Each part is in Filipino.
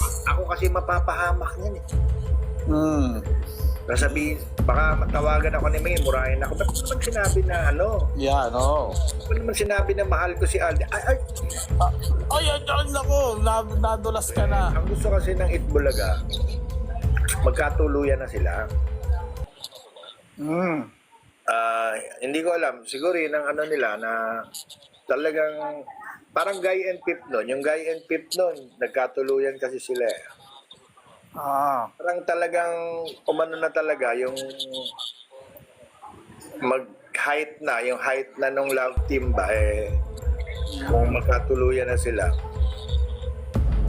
Ako kasi mapapahamak niyan eh. Hmm. Sasabihin, baka matawagan ako ni May, murahin ako. Ba't naman sinabi na ano? Yeah, no. Ba't naman sinabi na mahal ko si Alden? Ay, Ay, nako, nadulas ka na. ang gusto kasi ng Itbulaga, magkatuluyan na sila. Hmm. Hindi ko alam, siguro yun ang ano nila na talagang parang Guy and Pip nun. Yung Guy and Pip nun, nagkatuluyan kasi sila eh. Parang talagang umano na talaga yung mag-height na, yung height na nung love team ba eh, kung magkatuluyan na sila.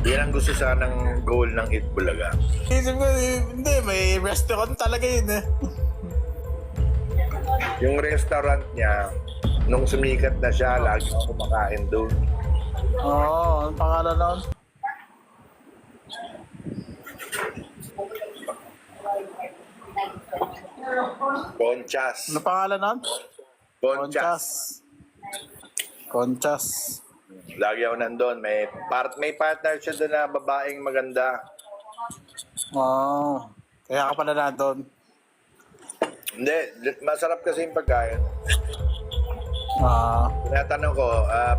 Yan ang gusto sanang goal ng Itbulaga. Isip ko, hindi, may restaurant talaga yun eh. Yung restaurant niya, nung sumikat na siya, lagi ako kumakain doon. Oo, ang pangalan nun? Conchas. Ano pangalan nun? Conchas. Conchas. Lagi ako nandun. May partner siya doon na babaeng maganda. Oo. Kaya ka pala na doon. Hindi, masarap kasi yung pagkain. Tinatanong ko,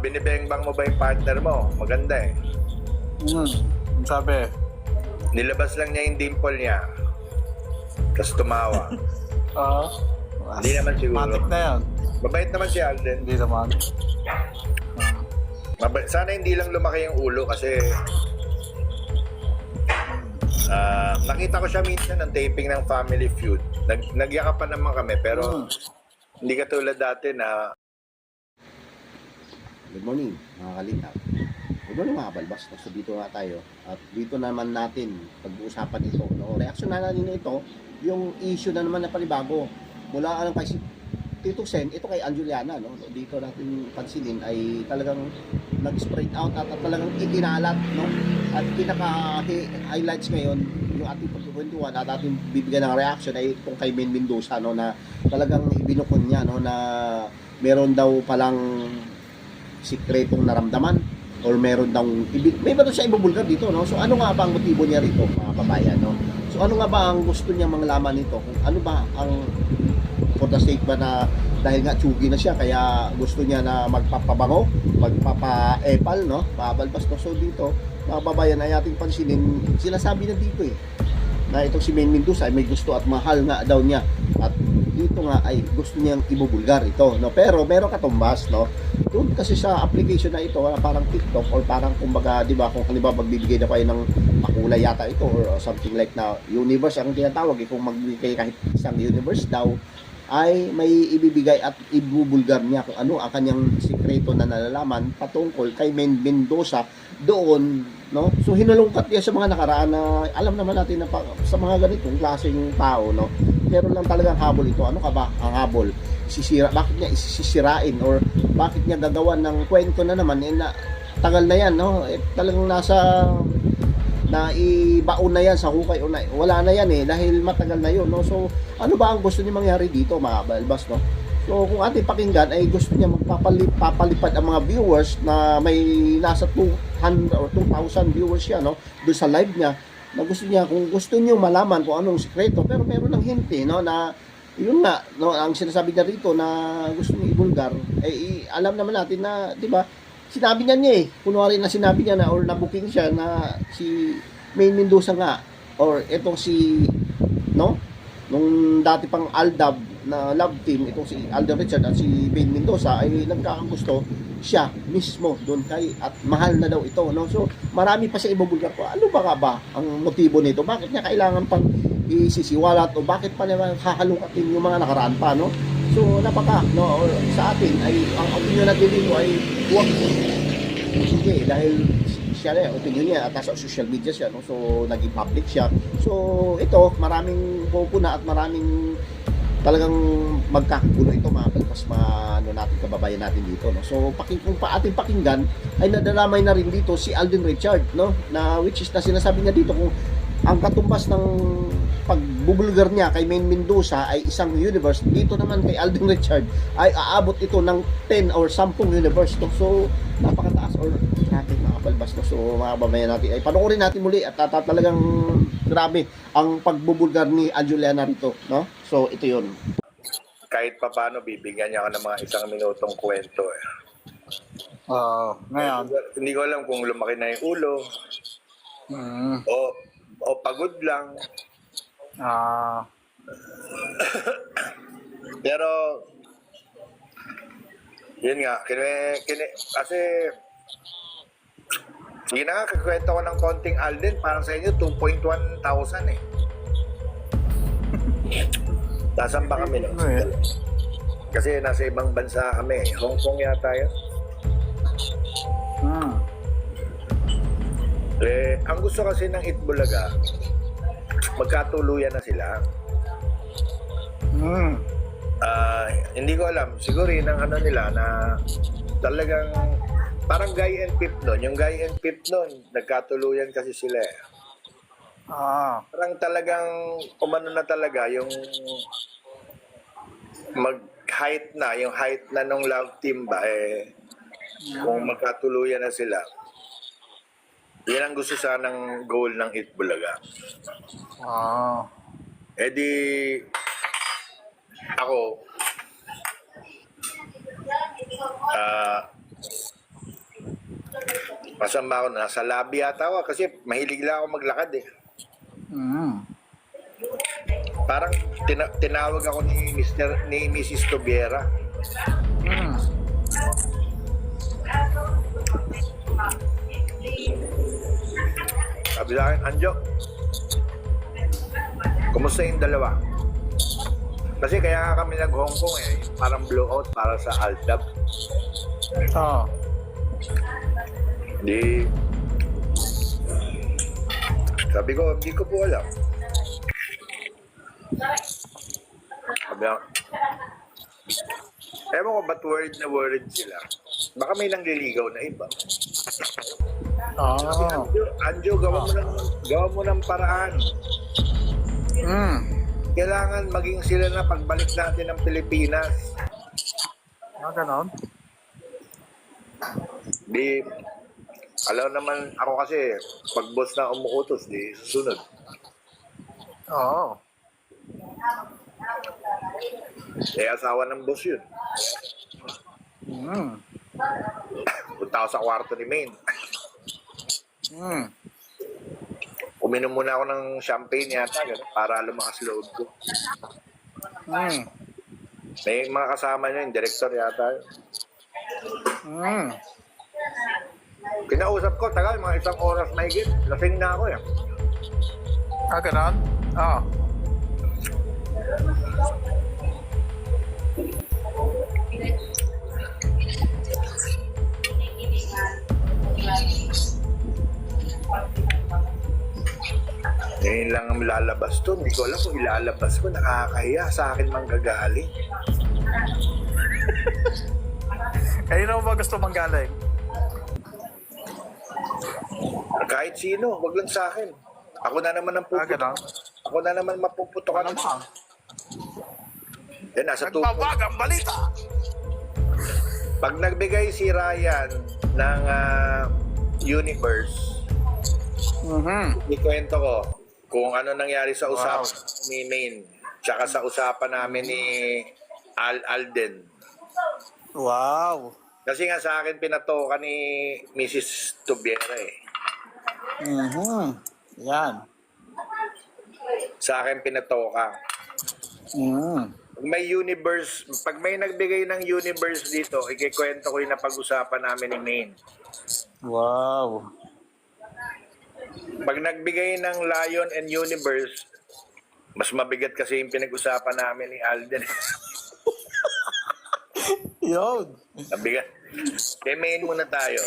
binibengbang mo ba yung partner mo? Maganda eh. Ang sabi? Nilabas lang niya yung dimple niya. Tapos tumawa. Oo. Hindi naman siguro. Matik na yan. Mabait naman si Alden. Hindi naman. Sana hindi lang lumaki yung ulo kasi nakita ko siya minsan ng taping ng Family Feud. Nagyakapan naman kami pero hindi katulad dati na Good morning mga kalingap. Good morning mga balbas. So dito nga tayo at dito naman natin pag-uusapan ito. No? Reaction na natin ito yung issue na naman na panibago mula kay Tito Sen, ito kay Anjuliana, no? Dito natin pansinin ay talagang nag-spread out at talagang itinalat, no? At pinaka-highlights ngayon yung ating pagkukwentuhan at ating bibigyan ng reaction ay itong kay Men Mendoza, no? Na talagang ibinukon niya, no? Na meron daw palang sikretong naramdaman or meron daw may ba daw siya ibubulgar dito, no? So ano nga ba ang motibo niya rito, mga kabayan, no? So ano nga ba ang gusto niya manglaman nito? Kung ano ba ang for the sake ba na dahil nga tsugi na siya kaya gusto niya na magpapabango, magpapa-epal, no? Pabalbas, no? So dito, mga babayan ay ating pansinin, sinasabi na dito eh na itong si Men Mendoza ay may gusto at mahal nga daw niya at dito nga ay gusto niyang ibubulgar ito, no? Pero meron katumbas, no? Doon kasi sa application na ito, parang TikTok or parang kumbaga, di ba, kung halimbawa magbibigay na kayo ng pakulay yata ito or something like na universe ang tinatawag eh, kung magbibigay kahit isang universe daw ay may ibibigay at ibubulgar niya kung ano ang kanyang sikreto na nalalaman patungkol kay Men Mendoza doon, no? So hinalungkat niya sa mga nakaraan na alam naman natin na sa mga ganitong klaseng tao, no? Meron lang talagang habol ito. Ano ka ba ang habol? Bakit niya isisirain or bakit niya gagawan ng kwento na naman na tagal na yan, no? Talagang nasa na ibaon na yan sa hukay o na, wala na yan eh dahil matagal na yun, no? So ano ba ang gusto niya mangyari dito, mga balbas, no? So kung ating pakinggan ay gusto niya magpapalipad ang mga viewers na may nasa 200 or 2,000 viewers siya, no? Doon sa live niya na gusto niya, kung gusto niyo malaman kung anong sikreto, pero meron ng hint no, na yun nga, no, ang sinasabi niya rito na gusto niya ibulgar eh alam naman natin na, di ba, sinabi niya eh, kunwari na sinabi niya na or nabuking siya na si Men Mendoza nga or itong si, no, nung dati pang Aldab na love team, itong si Alden Richard at si Men Mendoza ay nagkakagusto siya mismo doon kay at mahal na daw ito, no? So marami pa siya ibubulgar ko. Ano ba ang motibo nito? Bakit niya kailangan pang isisiwalat o bakit pa naman hahalukatin yung mga nakaraan pa, no? So no, or sa atin ay ang opinion natin dito ay huwag, sige, dahil siya na opinion niya at nasa social media siya, no? So naging public siya. So ito, maraming pupuna at maraming talagang magkakagulo ito, mga palpas, ano natin, kababayan natin dito, no? So kung ating pakinggan ay nadalamay na rin dito si Alden Richard, no? Na which is na sinasabi niya dito kung ang katumbas ng pagbubulgar niya kay Men Mendoza ay isang universe, dito naman kay Alden Richard ay aabot ito ng 10 or 10 universe, no? So napakataas or natin, mga balbas. No? So mga kababayan natin, ay panoorin natin muli at talagang grabe ang pagbubulgar ni Juliana rito. No? So ito yun. Kahit pa paano, bibigyan niya ako ng mga 1 minutong kwento. Eh. Ngayon. Hindi ko alam kung lumaki na yung ulo Mm. o pagod lang. Pero, yun nga, kasi, sige na nga, kakwento ko ng konting Alden, parang sa inyo, 2.1 thousand eh. Tasan ba kami, no? Kasi nasa ibang bansa kami. Hong Kong yata yun. Ang gusto kasi ng Itbulaga, magkatuluyan na sila. Hindi ko alam. Siguro yun ang ano nila na talagang parang Guy and Pip nun. Yung Guy and Pip nun, nagkatuluyan kasi sila eh. Parang talagang umano na talaga yung mag-height na, yung height na nung love team ba eh, kung magkatuluyan na sila. Yan ang gusto sanang goal ng Itbulaga. Eh di, ako, masama ako, nasa lobby yata ako kasi mahilig lang ako maglakad eh. Parang tinawag ako ni Mrs. Tobiera. Sabi sa akin, Anjo, kumusta yung dalawa? Kasi kaya nga kami nag-Hong Kong eh, parang blowout para sa Aldab. Di, sabi ko, hindi ko po alam. Sabi ako, ewan ko ba't word na word sila. Baka may nangliligaw na iba. Anjo, gawa mo ng paraan. Kailangan maging sila na pagbalik natin ng Pilipinas. Ganon? Di, alam naman ako kasi, pag boss na umuutos, di susunod. Eh, asawa ng boss yun. Punta ako sa kwarto ni Maine. Uminom muna ako ng champagne yata, gano'n, para lumakas loob ko. May mga kasama niya, yung director yata. Kinausap ko, tagal, mga 1 oras na higit. Lasing na ako eh. Ganon? Ngayon lang ang lalabas to. Hindi ko alam kung ilalabas ko. Nakakahiya. Sa akin manggagaling. Kayo ba gusto manggaling? Kahit sino, wag lang sa akin. Ako na naman ang puputok. Ganon? Ako na naman mapuputokan. Nasa Nagbabag ang balita! Pag nagbigay si Ryan ng Universe, ikwento ko kung ano nangyari sa usapan ni Maine tsaka sa usapan namin ni Alden. Wow! Kasi nga sa akin pinatoka ni Mrs. Tubiera eh. Yan. Sa akin pinatoka. Pag may universe, pag may nagbigay ng universe dito, ikikwento ko yung napag-usapan namin ni Maine. Wow. Pag nagbigay ng Lion and Universe, mas mabigat kasi yung pinag-usapan namin ni Alden. Yun. Mabigat. Kay Maine muna tayo.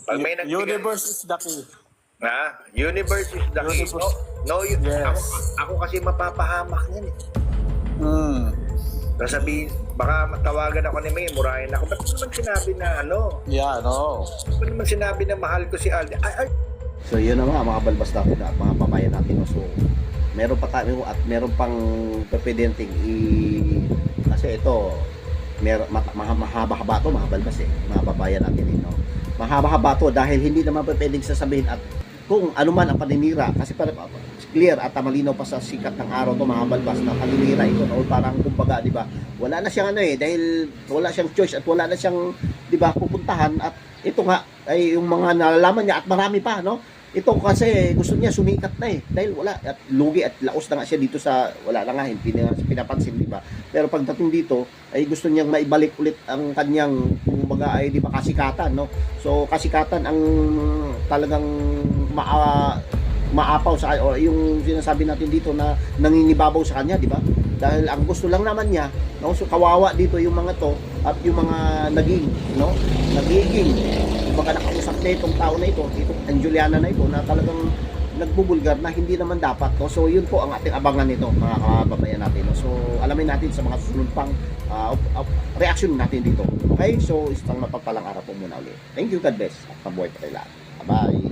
Pag may nagbigay... Universe is the key. Ha? Universe is the key. No, Yes. ako kasi mapapahamak yan eh. Sabihin, baka matawagan ako ni May, murahin ako. Ba't naman sinabi na ano? Yeah, no. Ba't naman sinabi na mahal ko si Alden? Ay. So yun na mga balbas natin at mga pabayan natin. So meron pa tayo at meron pang pwedeng kasi ito mahaba-haba to, mga balbas mga babayan natin no? Mahaba-haba to dahil hindi naman pwedeng sasabihin at kung ano man ang paninira, kasi para clear at malinaw pa sa sikat ng araw to, mga balbas, na paninira ito, no? Parang kumbaga, di ba, wala na siyang dahil wala siyang choice at wala na siyang, di ba, pupuntahan, at ito nga ay yung mga nalalaman niya at marami pa, no? Ito kasi gusto niya sumikat na dahil wala, at lugi at laos na nga siya dito sa, wala na nga, hindi na pinapansin, di ba? Pero pagdating dito ay gusto niyang maibalik ulit ang kanyang, kumbaga ay, di ba, kasikatan, no? So kasikatan ang talagang maapaw sa, o yung sinasabi natin dito na nanginibabaw sa kanya, di ba? Dahil ang gusto lang naman niya, no, so kawawa dito yung mga to at yung mga nagiging kumbaga nakausap na itong tao na ito, ang Juliana na ito, na talagang nagbubulgar na hindi naman dapat, no? So yun po ang ating abangan nito, mga kababayan natin, no? So alamin natin sa mga susunod pang reaction natin dito. Okay? So isang mapagpalang araw po muna ulit. Thank you, God bless. At mabuhay pa tayo lahat. Bye-bye.